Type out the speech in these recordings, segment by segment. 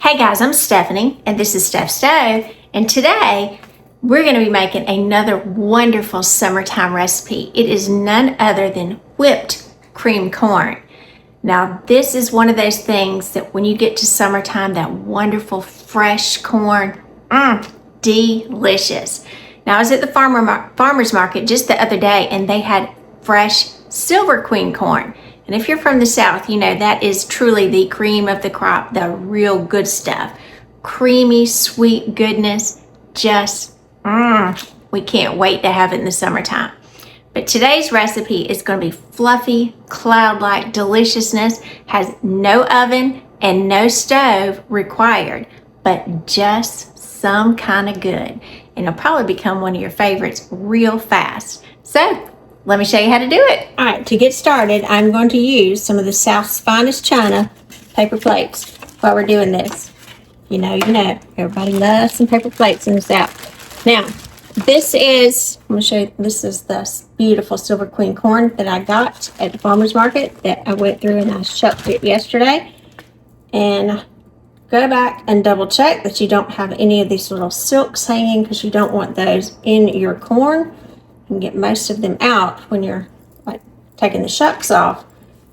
Hey guys, I'm Stephanie and this is Steph Stove, and today we're going to be making another wonderful summertime recipe. It is none other than whipped cream corn. Now this is one of those things that when you get to summertime, that wonderful fresh corn, delicious. Now I was at the farmer's market just the other day and they had fresh silver queen corn. And if you're from the South, you know that is truly the cream of the crop, the real good stuff. Creamy, sweet goodness, just, we can't wait to have it in the summertime. But today's recipe is going to be fluffy, cloud-like deliciousness, has no oven and no stove required, but just some kind of good. And it'll probably become one of your favorites real fast. So, let me show you how to do it. All right, to get started, I'm going to use some of the South's finest china paper plates while we're doing this. You know, everybody loves some paper plates in the South. Now, this is, I'm going to show you, this is the beautiful silver queen corn that I got at the farmer's market that I went through and I shucked it yesterday. And go back and double check that you don't have any of these little silks hanging because you don't want those in your corn. You can get most of them out when you're like taking the shucks off.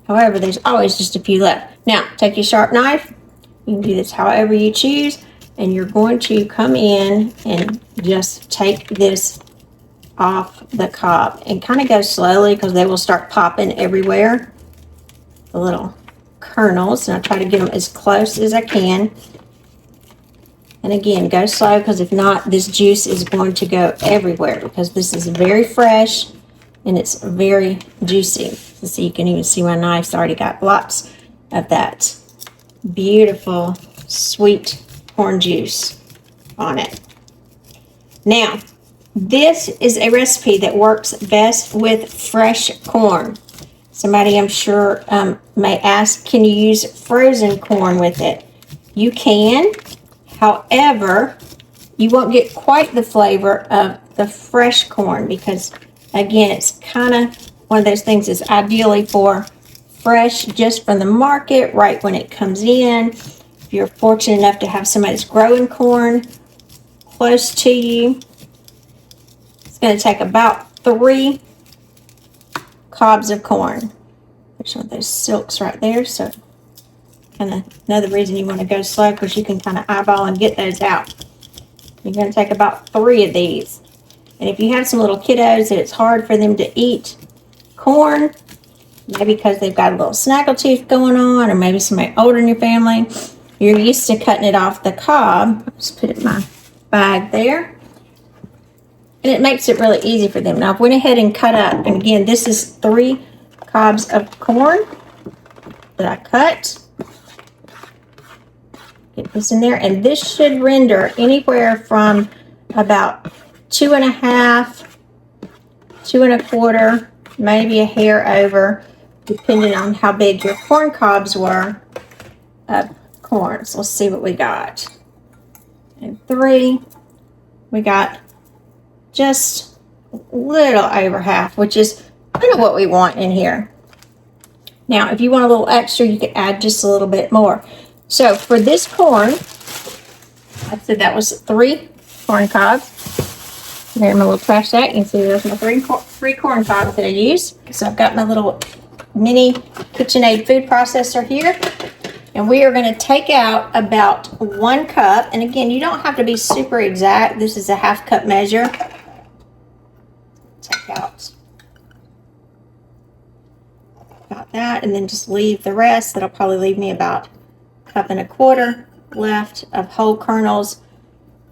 However, there's always just a few left. Now, take your sharp knife. You can do this however you choose. And you're going to come in and just take this off the cob. And kind of go slowly because they will start popping everywhere. The little kernels. And I try to get them as close as I can. And again, go slow because if not, this juice is going to go everywhere because this is very fresh and it's very juicy. So you can even see my knife's already got lots of that beautiful, sweet corn juice on it. Now, this is a recipe that works best with fresh corn. Somebody I'm sure may ask, can you use frozen corn with it? You can. However, you won't get quite the flavor of the fresh corn because, again, it's kind of one of those things that's ideally for fresh just from the market right when it comes in. If you're fortunate enough to have somebody that's growing corn close to you, it's going to take about 3 cobs of corn. There's one of those silks right there, so kind of another reason you want to go slow because you can kind of eyeball and get those out. You're going to take about 3 of these. And if you have some little kiddos that it's hard for them to eat corn, maybe because they've got a little snaggle tooth going on, or maybe somebody older in your family, you're used to cutting it off the cob. I'll just put it in my bag there. And it makes it really easy for them. Now, I went ahead and cut up. And again, this is 3 cobs of corn that I cut. Get this in there, and this should render anywhere from about 2 1/2, 2 1/4, maybe a hair over, depending on how big your corn cobs were of corn. So let's see what we got. And 3, we got just a little over half, which is kind of what we want in here. Now, if you want a little extra, you could add just a little bit more. So for this corn, I said that was 3 corn cobs. Here in my little trash sack, you can see there's my 3 corn cobs that I used. So I've got my little mini KitchenAid food processor here. And we are going to take out about 1 cup. And again, you don't have to be super exact. This is a 1/2 cup measure. Take out about that, and then just leave the rest. That'll probably leave me about 1 1/4 cup left of whole kernels,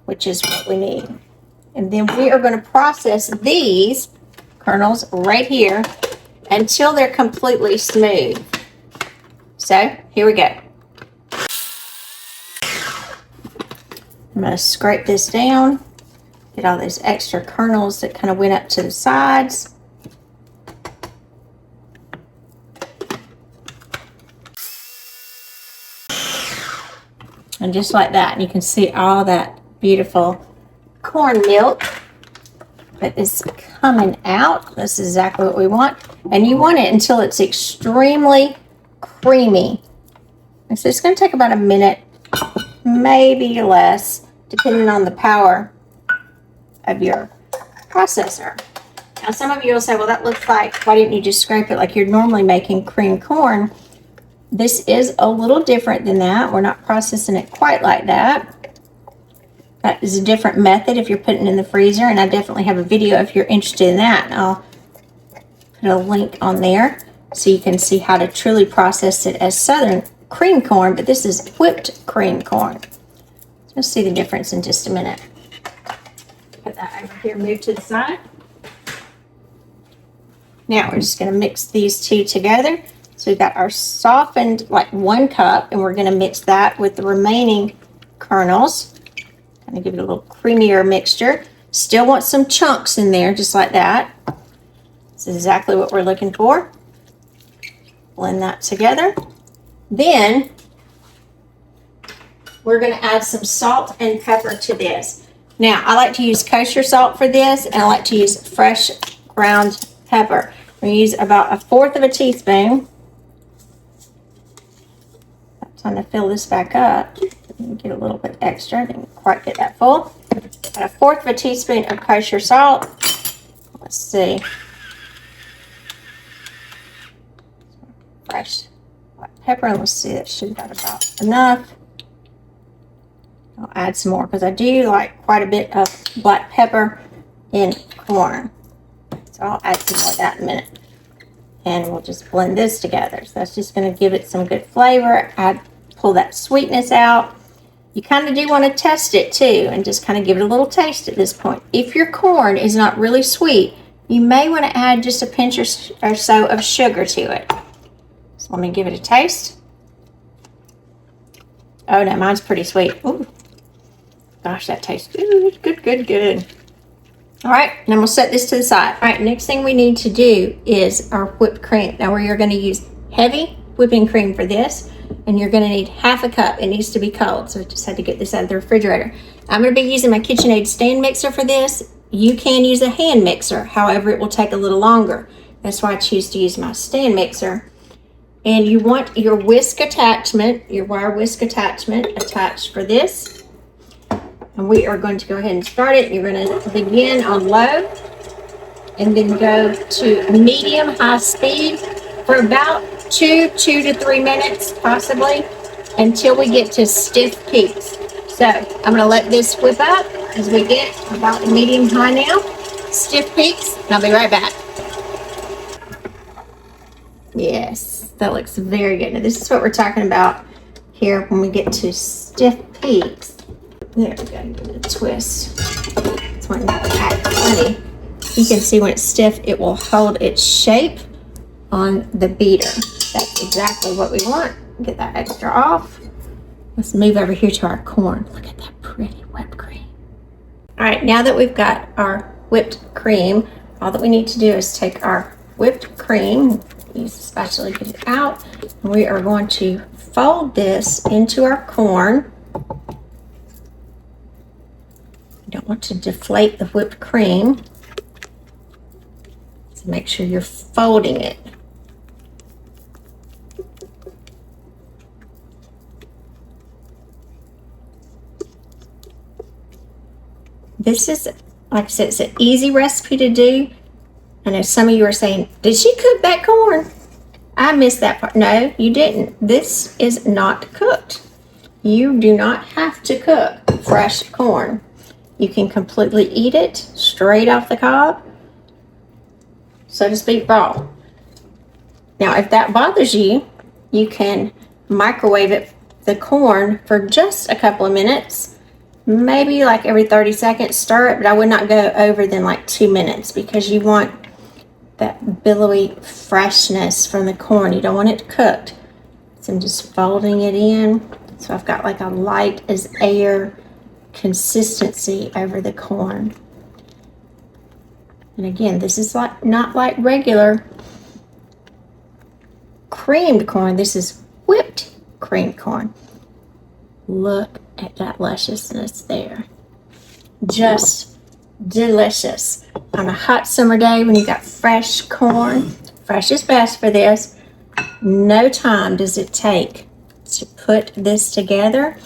which is what we need. And then we are going to process these kernels right here until they're completely smooth. So here we go. I'm going to scrape this down, get all those extra kernels that kind of went up to the sides. And just like that, you can see all that beautiful corn milk that is coming out. This is exactly what we want. And you want it until it's extremely creamy. And so it's going to take about a minute maybe less, depending on the power of your processor. Now, some of you will say, well, that looks like, why didn't you just scrape it like you're normally making creamed corn? This is a little different than that. We're not processing it quite like that. That is a different method if you're putting it in the freezer, and I definitely have a video if you're interested in that. And I'll put a link on there so you can see how to truly process it as Southern cream corn, but this is whipped cream corn. You'll see the difference in just a minute. Put that over here, move to the side. Now we're just going to mix these two together. So we've got our softened, like 1 cup, and we're going to mix that with the remaining kernels. Kind of give it a little creamier mixture. Still want some chunks in there, just like that. This is exactly what we're looking for. Blend that together. Then we're going to add some salt and pepper to this. Now, I like to use kosher salt for this, and I like to use fresh ground pepper. I'm going to use about 1/4 of a teaspoon. Time to fill this back up. Get a little bit extra. I didn't quite get that full. Got 1/4 of a teaspoon of kosher salt. Let's see. Fresh black pepper. Let's see, that should have about enough. I'll add some more because I do like quite a bit of black pepper in corn. So I'll add some more of that in a minute. And we'll just blend this together. So that's just going to give it some good flavor. Pull that sweetness out. You kind of do want to test it too and just kind of give it a little taste at this point. If your corn is not really sweet, you may want to add just a pinch or so of sugar to it. So let me give it a taste. Oh no, mine's pretty sweet. Ooh. Gosh, that tastes good, good, good, good. All right, and then we'll set this to the side. All right, next thing we need to do is our whipped cream. Now we are going to use heavy whipping cream for this, and you're going to need 1/2 cup. It needs to be cold, so I just had to get this out of the refrigerator. I'm going to be using my KitchenAid stand mixer for this. You can use a hand mixer, however, it will take a little longer. That's why I choose to use my stand mixer. And you want your whisk attachment, your wire whisk attachment attached for this. And we are going to go ahead and start it. You're going to begin on low and then go to medium-high speed for about 2 to 3 minutes, possibly, until we get to stiff peaks. So I'm going to let this whip up as we get about medium-high now. Stiff peaks, and I'll be right back. Yes, that looks very good. Now this is what we're talking about here when we get to stiff peaks. There we go, give it a twist. It's when you act funny. You can see when it's stiff, it will hold its shape on the beater. That's exactly what we want. Get that extra off. Let's move over here to our corn. Look at that pretty whipped cream. All right, now that we've got our whipped cream, all that we need to do is take our whipped cream, use the spatula to get it out, and we are going to fold this into our corn. You don't want to deflate the whipped cream, so make sure you're folding it. This is, like I said, it's an easy recipe to do. I know some of you are saying, did she cook that corn? I missed that part. No, you didn't. This is not cooked. You do not have to cook fresh corn. You can completely eat it straight off the cob, so to speak, raw. Now, if that bothers you, you can microwave it, the corn, for just a couple of minutes. Maybe like every 30 seconds, stir it, but I would not go over than like 2 minutes because you want that billowy freshness from the corn. You don't want it cooked. So I'm just folding it in. So I've got like a light as air consistency over the corn. And again, this is like not like regular creamed corn. This is whipped creamed corn. Look at that lusciousness there. Just delicious. On a hot summer day when you got fresh corn, fresh is best for this. No time does it take to put this together.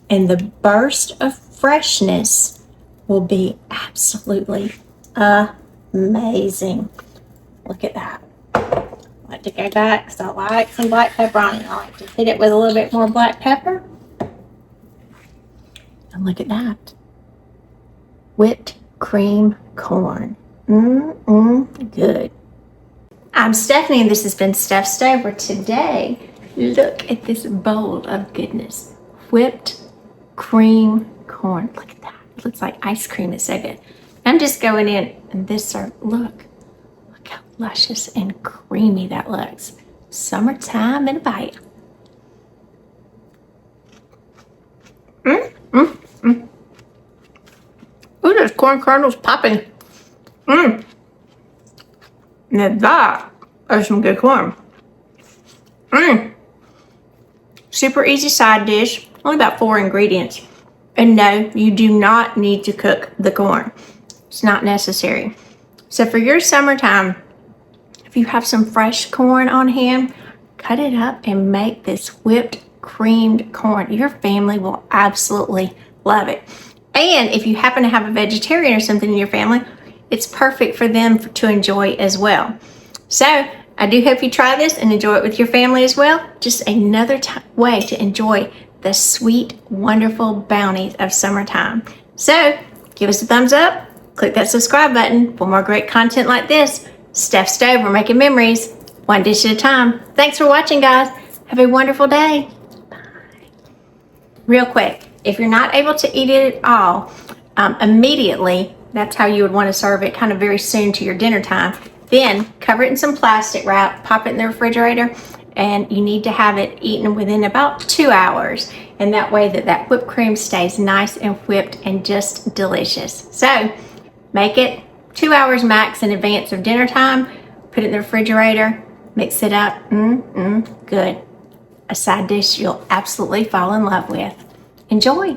and the burst of freshness will be absolutely amazing. Look at that. I like to go back because I like some black pepper on it. I like to hit it with a little bit more black pepper. And look at that. Whipped cream corn. Good. I'm Stephanie, and this has been Steph Stove, where today, look at this bowl of goodness. Whipped cream corn. Look at that. It looks like ice cream. It's so good. I'm just going in and this serve. Look how luscious and creamy that looks. Summertime in a bite. Ooh, there's corn kernels popping. Now that is some good corn. Super easy side dish. Only about 4 ingredients. And no, you do not need to cook the corn. It's not necessary. So for your summertime, if you have some fresh corn on hand, cut it up and make this whipped creamed corn. Your family will absolutely love it. And if you happen to have a vegetarian or something in your family, it's perfect for them to enjoy as well. So I do hope you try this and enjoy it with your family as well. Just another way to enjoy the sweet, wonderful bounties of summertime. So give us a thumbs up, click that subscribe button for more great content like this. Steph Stove, we're making memories, one dish at a time. Thanks for watching, guys. Have a wonderful day. Bye. Real quick, if you're not able to eat it at all immediately, that's how you would want to serve it, kind of very soon to your dinner time. Then cover it in some plastic wrap, pop it in the refrigerator, and you need to have it eaten within about 2 hours. And that way that whipped cream stays nice and whipped and just delicious. So make it 2 hours max in advance of dinner time. Put it in the refrigerator, mix it up. Good. A side dish you'll absolutely fall in love with. Enjoy.